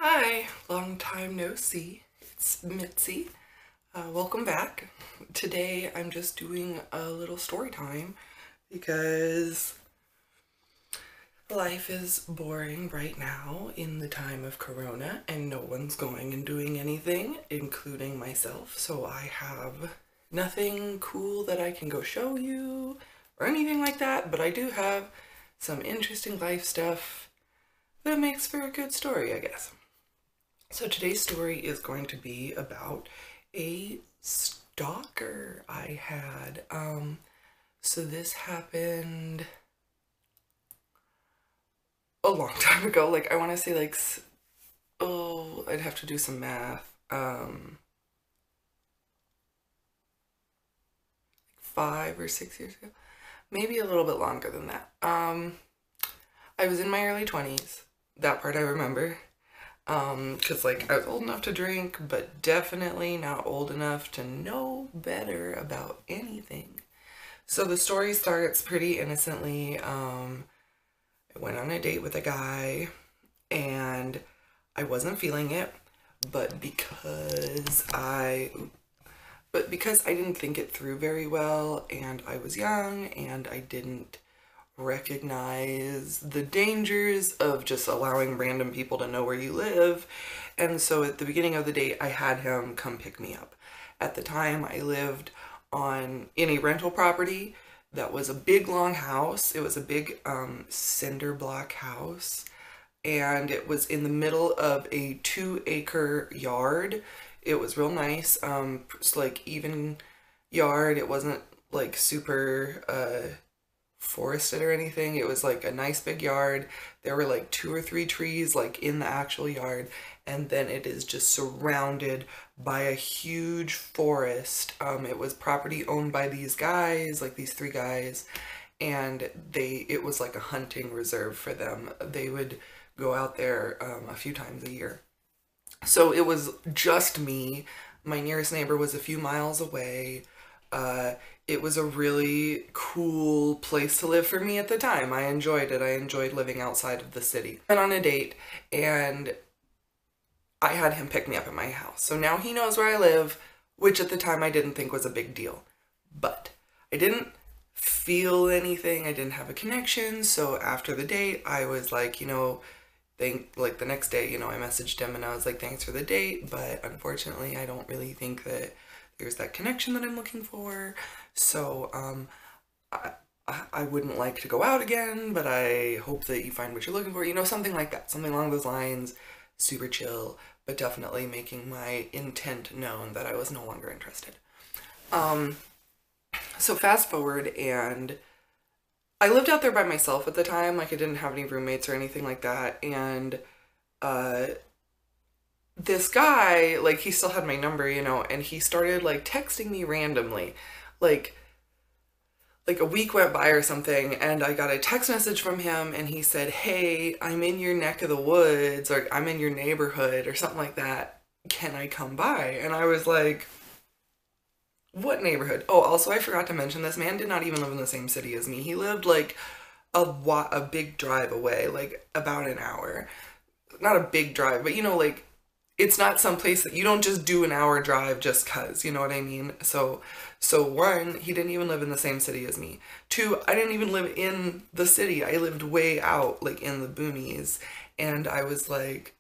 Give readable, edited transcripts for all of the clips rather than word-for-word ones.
Hi, long time no see. It's Mitzi. Welcome back. Today I'm just doing a little story time because life is boring right now in the time of Corona and no one's going and doing anything, including myself. So I have nothing cool that I can go show you or anything like that, but I do have some interesting life stuff that makes for a good story, I guess. So today's story is going to be about a stalker I had. So this happened a long time ago. Like I want to say I'd have to do some math. 5 or 6 years ago, maybe a little bit longer than that. I was in my early 20s. That part I remember. Because like I was old enough to drink, but definitely not old enough to know better about anything. So the story starts pretty innocently. I went on a date with a guy and I wasn't feeling it, but because I didn't think it through very well and I was young and I didn't recognize the dangers of just allowing random people to know where you live. And so at the beginning of the date, I had him come pick me up. At the time, I lived in a rental property that was a big long house. It was a big cinder block house, and it was in the middle of a 2-acre yard. It was real nice, just like even yard. It wasn't like super forested or anything. It was like a nice big yard. There were like 2 or 3 trees like in the actual yard, and then it is just surrounded by a huge forest. It was property owned by these guys, like these 3 guys, and it was like a hunting reserve for them. They would go out there a few times a year. So it was just me. My nearest neighbor was a few miles away. It was a really cool place to live for me at the time. I enjoyed it. I enjoyed living outside of the city. Went on a date and I had him pick me up at my house. So now he knows where I live, which at the time I didn't think was a big deal. But I didn't feel anything. I didn't have a connection. So after the date, I was like, the next day, I messaged him and I was like, thanks for the date, but unfortunately, I don't really think that there's that connection that I'm looking for. So, I wouldn't like to go out again, but I hope that you find what you're looking for. Something like that. Something along those lines. Super chill, but definitely making my intent known that I was no longer interested. So fast forward, and I lived out there by myself at the time. Like I didn't have any roommates or anything like that. And this guy, like he still had my number, and he started like texting me randomly. Like a week went by or something, and I got a text message from him and he said, "Hey, I'm in your neck of the woods," or "I'm in your neighborhood," or something like that. "Can I come by?" And I was like, what neighborhood? Oh, also I forgot to mention, this man did not even live in the same city as me. He lived like a big drive away, like about an hour. Not a big drive, but like it's not some place that you don't just do an hour drive just cuz, you know what I mean? So one, he didn't even live in the same city as me. Two, I didn't even live in the city. I lived way out, like in the boonies. And I was like,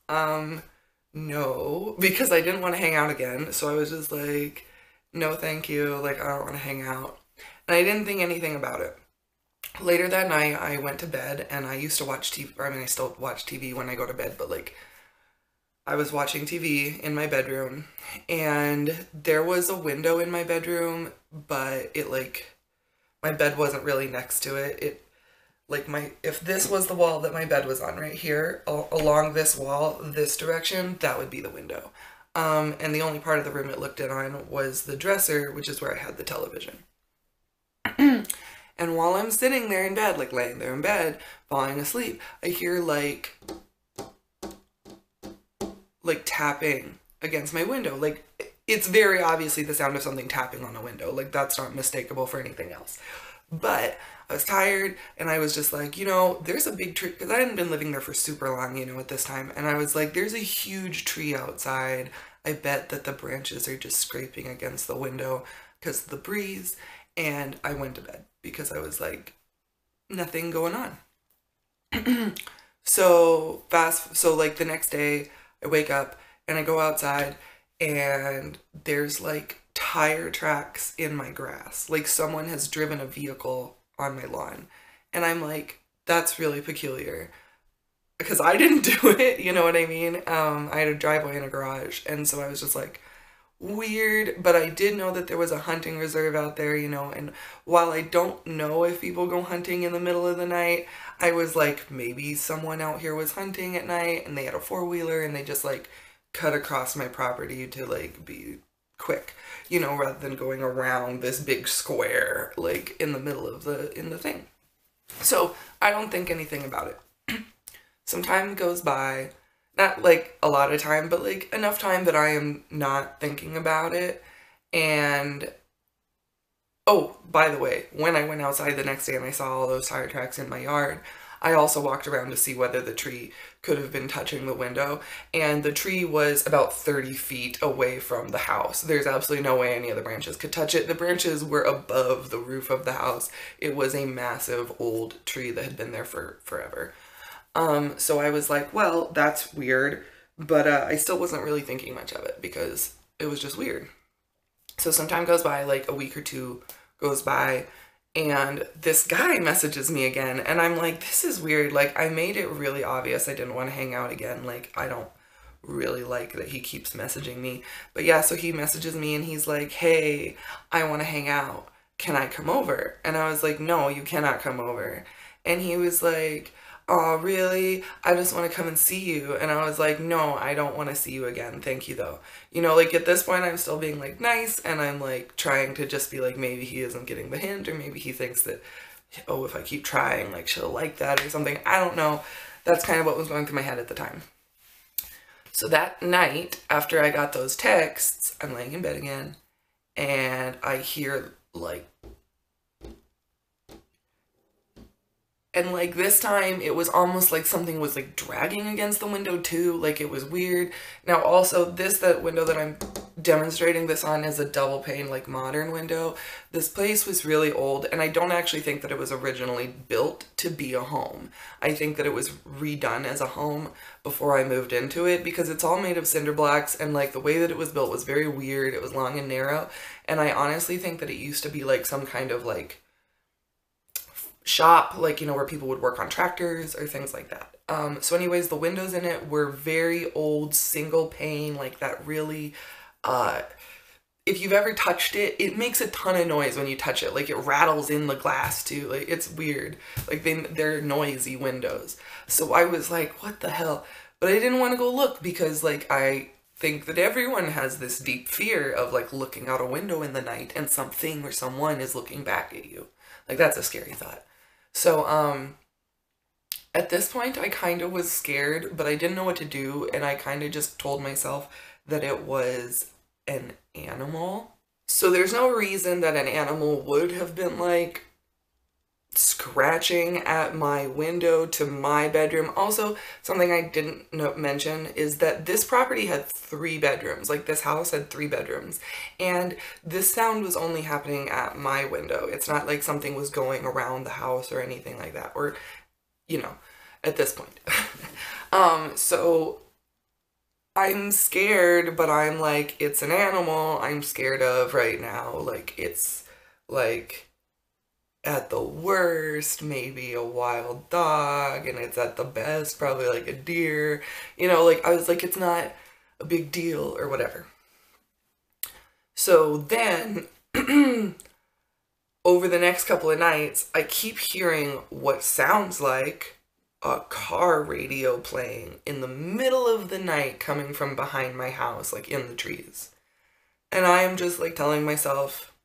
no, because I didn't want to hang out again. So I was just like, no, thank you. Like, I don't want to hang out. And I didn't think anything about it. Later that night, I went to bed and I used to watch TV. I mean, I still watch TV when I go to bed, but like, I was watching TV in my bedroom and there was a window in my bedroom, but my bed wasn't really next to it. If this was the wall that my bed was on right here, along this wall, this direction, that would be the window. And the only part of the room it looked in on was the dresser, which is where I had the television. And while I'm sitting there in bed, like laying there in bed, falling asleep, I hear like tapping against my window. Like, it's very obviously the sound of something tapping on a window. Like, that's not mistakable for anything else. But I was tired and I was just like, you know, there's a big tree, because I hadn't been living there for super long, you know, at this time. And I was like, there's a huge tree outside. I bet that the branches are just scraping against the window because of the breeze. And I went to bed because I was like, nothing going on. So like the next day I wake up and I go outside and there's like tire tracks in my grass. Like someone has driven a vehicle on my lawn. And I'm like, that's really peculiar because I didn't do it, you know what I mean? I had a driveway and a garage, and so I was just like, weird, but I did know that there was a hunting reserve out there, you know, and while I don't know if people go hunting in the middle of the night, I was like, maybe someone out here was hunting at night and they had a four-wheeler and they just like cut across my property to like be quick, you know, rather than going around this big square like in the middle of the thing. So I don't think anything about it. Some time goes by, not like a lot of time, but like enough time that I am not thinking about it. And oh, by the way, when I went outside the next day and I saw all those tire tracks in my yard, I also walked around to see whether the tree could have been touching the window, and the tree was about 30 feet away from the house. There's absolutely no way any of the branches could touch it. The branches were above the roof of the house. It was a massive old tree that had been there for forever. So I was like, well, that's weird, but I still wasn't really thinking much of it because it was just weird. So some time goes by, like a week or two goes by, and this guy messages me again, and I'm like, this is weird. Like, I made it really obvious I didn't want to hang out again. Like, I don't really like that he keeps messaging me. But yeah, so he messages me and he's like, hey, I want to hang out. Can I come over? And I was like, no, you cannot come over. And he was like, oh, really? I just want to come and see you. And I was like, no, I don't want to see you again. Thank you, though. You know, like, at this point, I'm still being, like, nice, and I'm, like, trying to just be, like, maybe he isn't getting the hint, or maybe he thinks that, oh, if I keep trying, like, she'll like that or something. I don't know. That's kind of what was going through my head at the time. So that night, after I got those texts, I'm laying in bed again, and I hear, like, and like this time it was almost like something was like dragging against the window too. Like it was weird. Now also that window that I'm demonstrating this on is a double pane like modern window. This place was really old, and I don't actually think that it was originally built to be a home. I think that it was redone as a home before I moved into it, because it's all made of cinder blocks, and like the way that it was built was very weird. It was long and narrow, and I honestly think that it used to be like some kind of like shop, like, you know, where people would work on tractors or things like that. So anyways, the windows in it were very old, single pane, like that really, if you've ever touched it, it makes a ton of noise when you touch it. Like it rattles in the glass too. Like it's weird. Like they're noisy windows. So I was like, what the hell? But I didn't want to go look because like I think that everyone has this deep fear of like looking out a window in the night and something or someone is looking back at you. Like that's a scary thought. So, at this point, I kind of was scared, but I didn't know what to do, and I kind of just told myself that it was an animal. So there's no reason that an animal would have been, like, scratching at my window to my bedroom. Also, something I didn't mention is that this property had 3 bedrooms. Like, this house had 3 bedrooms. And this sound was only happening at my window. It's not like something was going around the house or anything like that. Or, you know, at this point. So I'm scared, but I'm like, it's an animal I'm scared of right now. Like, it's, like, at the worst, maybe a wild dog, and it's at the best, probably like a deer. You know, like, I was like, it's not a big deal or whatever. So then, over the next couple of nights, I keep hearing what sounds like a car radio playing in the middle of the night coming from behind my house, like in the trees. And I am just like telling myself,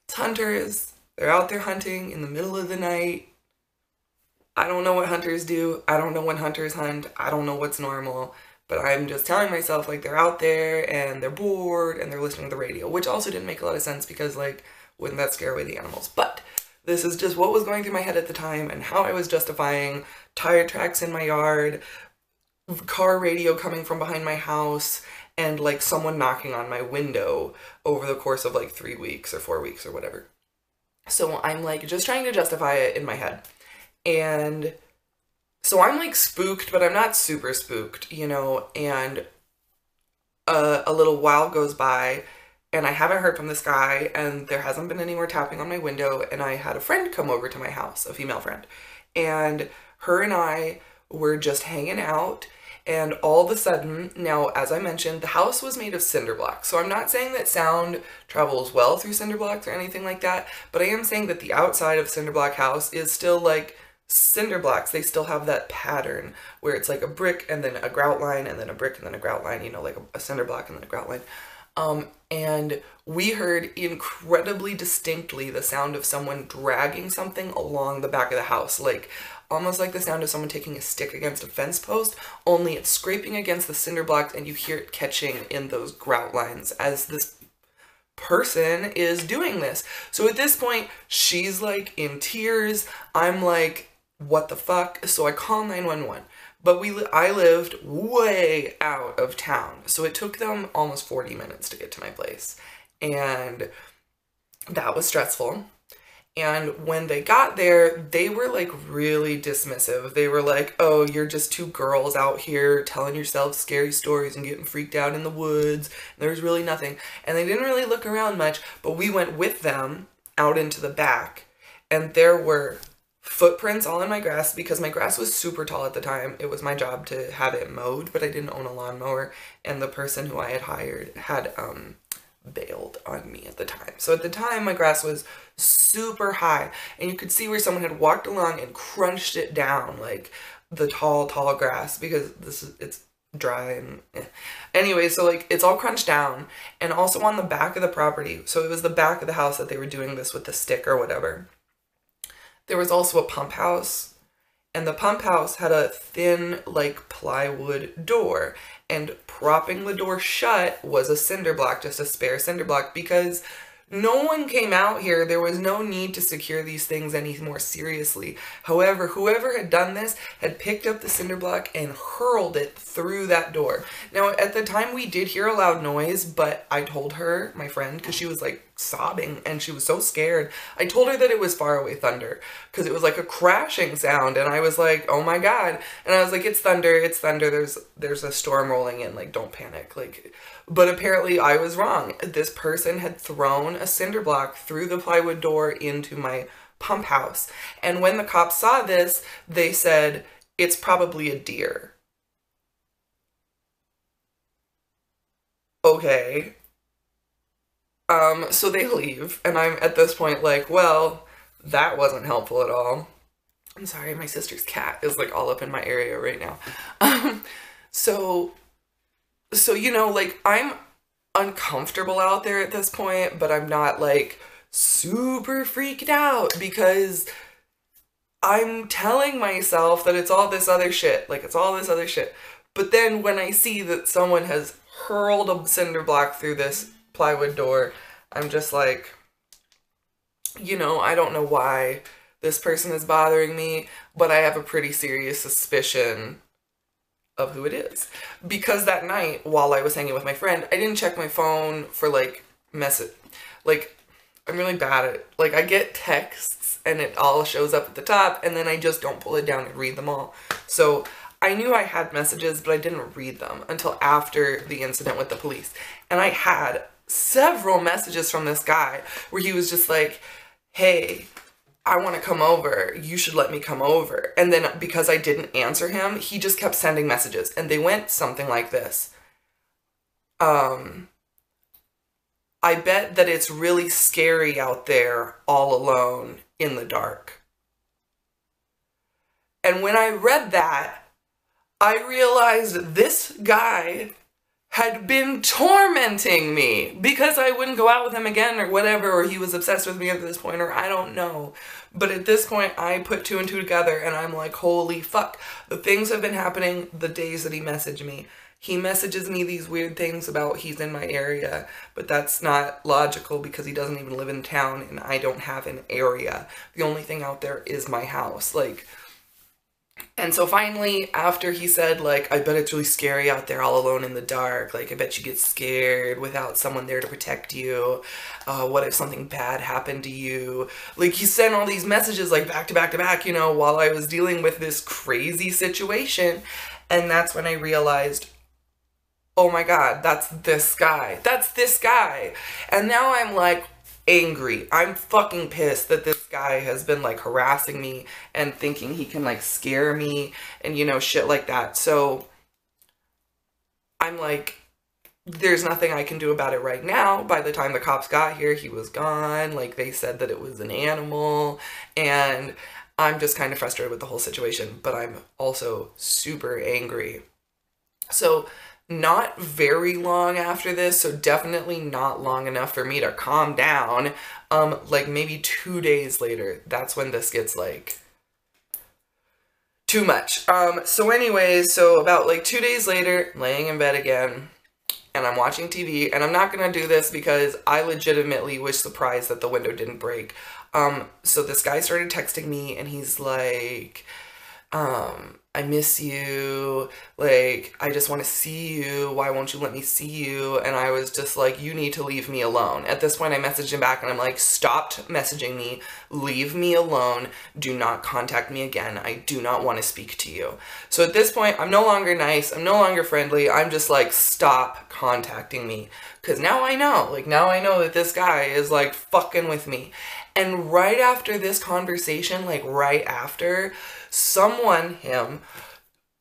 it's hunters. They're out there hunting in the middle of the night. I don't know what hunters do. I don't know when hunters hunt. I don't know what's normal. But I'm just telling myself, like, they're out there and they're bored and they're listening to the radio. Which also didn't make a lot of sense because, like, wouldn't that scare away the animals? But This is just what was going through my head at the time and how I was justifying tire tracks in my yard, car radio coming from behind my house, and like someone knocking on my window over the course of like 3 weeks or 4 weeks or whatever. So I'm like just trying to justify it in my head. And so I'm like spooked, but I'm not super spooked, you know, and a little while goes by and I haven't heard from this guy and there hasn't been any more tapping on my window, and I had a friend come over to my house, a female friend, and her and I were just hanging out. And all of a sudden, now, as I mentioned, the house was made of cinder blocks. So I'm not saying that sound travels well through cinder blocks or anything like that, but I am saying that the outside of cinder block house is still like cinder blocks. They still have that pattern where it's like a brick and then a grout line and then a brick and then a grout line, you know, like a cinder block and then a grout line. And we heard incredibly distinctly the sound of someone dragging something along the back of the house, like almost like the sound of someone taking a stick against a fence post, only it's scraping against the cinder blocks and you hear it catching in those grout lines as this person is doing this. So at this point, she's like in tears. I'm like, what the fuck? So I call 911. But I lived way out of town, so it took them almost 40 minutes to get to my place, and that was stressful. And when they got there, they were like really dismissive. They were like, oh, you're just two girls out here telling yourselves scary stories and getting freaked out in the woods. There's really nothing. And they didn't really look around much, but we went with them out into the back, and there were footprints all in my grass because my grass was super tall at the time. It was my job to have it mowed, but I didn't own a lawnmower, and the person who I had hired had bailed on me at the time. So at the time my grass was super high, and you could see where someone had walked along and crunched it down, like the tall grass, because it's dry and anyway, so like it's all crunched down. And also on the back of the property, so it was the back of the house that they were doing this with the stick or whatever, there was also a pump house, and the pump house had a thin, like, plywood door, and propping the door shut was a cinder block, just a spare cinder block, because no one came out here. There was no need to secure these things any more seriously. However, whoever had done this had picked up the cinder block and hurled it through that door. Now, at the time, we did hear a loud noise, but I told her, my friend, because she was like sobbing and she was so scared, I told her that it was faraway thunder because it was like a crashing sound, and I was like, oh my god. And I was like, it's thunder, there's a storm rolling in, like, don't panic, like. But apparently I was wrong. This person had thrown a cinder block through the plywood door into my pump house. And when the cops saw this, they said, it's probably a deer. Okay. So they leave, and I'm at this point like, well, that wasn't helpful at all. I'm sorry, my sister's cat is like all up in my area right now. So, you know, like, I'm uncomfortable out there at this point, but I'm not, like, super freaked out because I'm telling myself that it's all this other shit. Like, it's all this other shit. But then when I see that someone has hurled a cinder block through this plywood door, I'm just like, you know, I don't know why this person is bothering me, but I have a pretty serious suspicion of who it is. Because that night, while I was hanging with my friend, I didn't check my phone for, like, message. Like, I'm really bad at it. Like, I get texts, and it all shows up at the top, and then I just don't pull it down and read them all. So, I knew I had messages, but I didn't read them until after the incident with the police. And I had several messages from this guy where he was just like, hey, I want to come over. You should let me come over. And then because I didn't answer him, he just kept sending messages. And they went something like this. I bet that it's really scary out there all alone in the dark. And when I read that, I realized this guy had been tormenting me because I wouldn't go out with him again or whatever, or he was obsessed with me at this point, or I don't know. But at this point, I put two and two together and I'm like, holy fuck. The things have been happening the days that he messaged me. He messages me these weird things about he's in my area, but that's not logical because he doesn't even live in town and I don't have an area. The only thing out there is my house. Like, and so finally, after he said, like, I bet it's really scary out there all alone in the dark. Like, I bet you get scared without someone there to protect you. What if something bad happened to you? Like, he sent all these messages, like, back to back to back, you know, while I was dealing with this crazy situation. And that's when I realized, oh my God, that's this guy. That's this guy. And now I'm like, angry. I'm fucking pissed that this guy has been like harassing me and thinking he can like scare me and, you know, shit like that. So I'm like, there's nothing I can do about it right now. By the time the cops got here, he was gone. Like, they said that it was an animal, and I'm just kind of frustrated with the whole situation, but I'm also super angry. So not very long after this, so definitely not long enough for me to calm down, like maybe 2 days later, that's when this gets like too much. So anyways, so about like 2 days later, laying in bed again, and I'm watching TV, and I'm not gonna do this because I legitimately was surprised that the window didn't break. So this guy started texting me, and he's like, I miss you, like, I just want to see you, why won't you let me see you? And I was just like, you need to leave me alone. At this point, I messaged him back and I'm like, stop messaging me, leave me alone, do not contact me again, I do not want to speak to you. So at this point, I'm no longer nice, I'm no longer friendly, I'm just like, stop contacting me. Because now I know, like, now I know that this guy is like fucking with me. And right after this conversation, like right after, someone, him,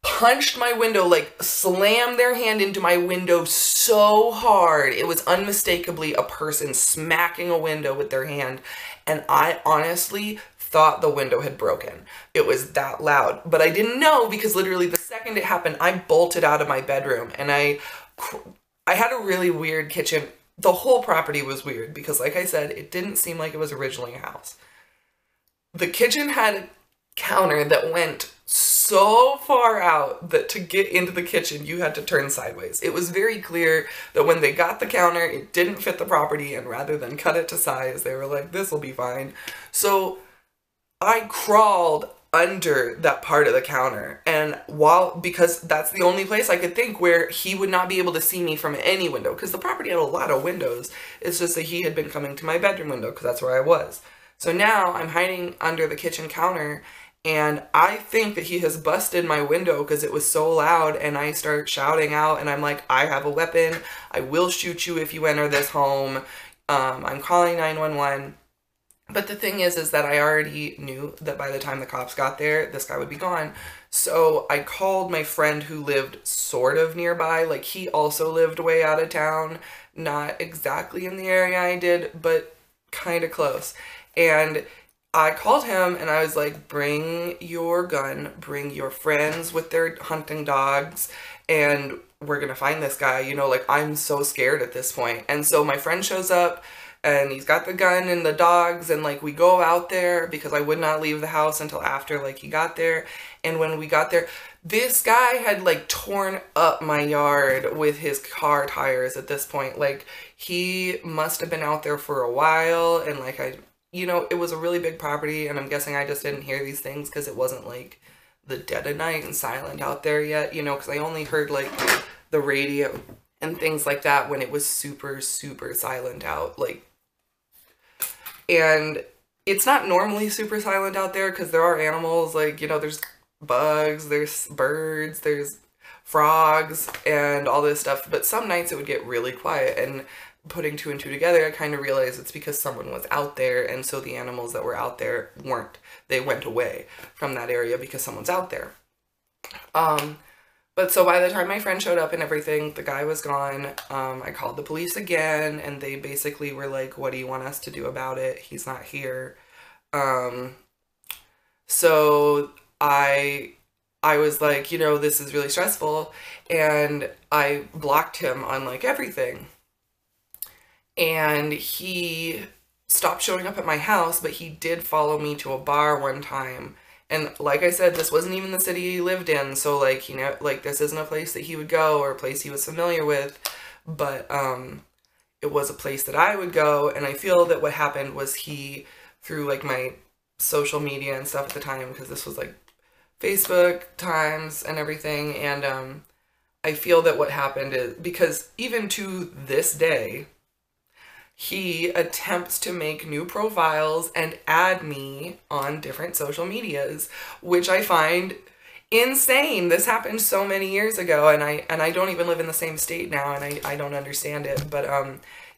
punched my window, like slammed their hand into my window so hard. It was unmistakably a person smacking a window with their hand. And I honestly thought the window had broken. It was that loud. But I didn't know because literally the second it happened, I bolted out of my bedroom and I had a really weird kitchen. The whole property was weird because, like I said, it didn't seem like it was originally a house. The kitchen had a counter that went so far out that to get into the kitchen, you had to turn sideways. It was very clear that when they got the counter, it didn't fit the property, and rather than cut it to size, they were like, this will be fine. So I crawled under that part of the counter, and because that's the only place I could think where he would not be able to see me from any window, because the property had a lot of windows. It's just that he had been coming to my bedroom window because that's where I was. So now I'm hiding under the kitchen counter, and I think that he has busted my window because it was so loud, and I start shouting out, and I'm like, I have a weapon, I will shoot you if you enter this home, I'm calling 911. But the thing is that I already knew that by the time the cops got there, this guy would be gone. So I called my friend who lived sort of nearby. Like, he also lived way out of town. Not exactly in the area I did, but kind of close. And I called him and I was like, bring your gun, bring your friends with their hunting dogs, and we're gonna find this guy. You know, like, I'm so scared at this point. And so my friend shows up, and he's got the gun and the dogs, and like we go out there because I would not leave the house until after like he got there. And when we got there, this guy had like torn up my yard with his car tires at this point. Like, he must have been out there for a while, and like you know, it was a really big property, and I'm guessing I just didn't hear these things because it wasn't like the dead of night and silent out there yet, you know, because I only heard like the radio and things like that when it was super, super silent out, like. And it's not normally super silent out there because there are animals, like, you know, there's bugs, there's birds, there's frogs, and all this stuff. But some nights it would get really quiet, and putting two and two together, I kind of realized it's because someone was out there, and so the animals that were out there weren't. They went away from that area because someone's out there. But so by the time my friend showed up and everything, the guy was gone. I called the police again, and they basically were like, what do you want us to do about it? He's not here. So I I was like, you know, this is really stressful, and I blocked him on like everything. And he stopped showing up at my house, but he did follow me to a bar one time. And like I said, this wasn't even the city he lived in, so like, you know, like this isn't a place that he would go or a place he was familiar with, but it was a place that I would go, and I feel that what happened was he, through like my social media and stuff at the time, because this was like Facebook times and everything, and I feel that what happened is, because even to this day, he attempts to make new profiles and add me on different social medias, which I find insane. This happened so many years ago, and I don't even live in the same state now, and I don't understand it. But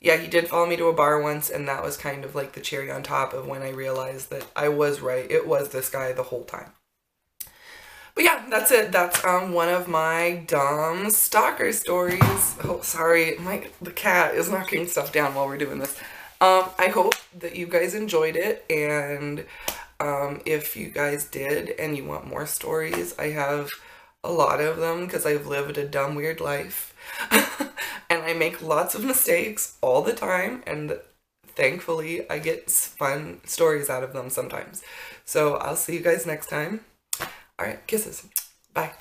yeah, he did follow me to a bar once, and that was kind of like the cherry on top of when I realized that I was right. It was this guy the whole time. But yeah, that's it. That's one of my dumb stalker stories. Oh, sorry, the cat is knocking stuff down while we're doing this. I hope that you guys enjoyed it, and if you guys did and you want more stories, I have a lot of them because I've lived a dumb, weird life. And I make lots of mistakes all the time, and thankfully I get fun stories out of them sometimes. So I'll see you guys next time. All right, kisses. Bye.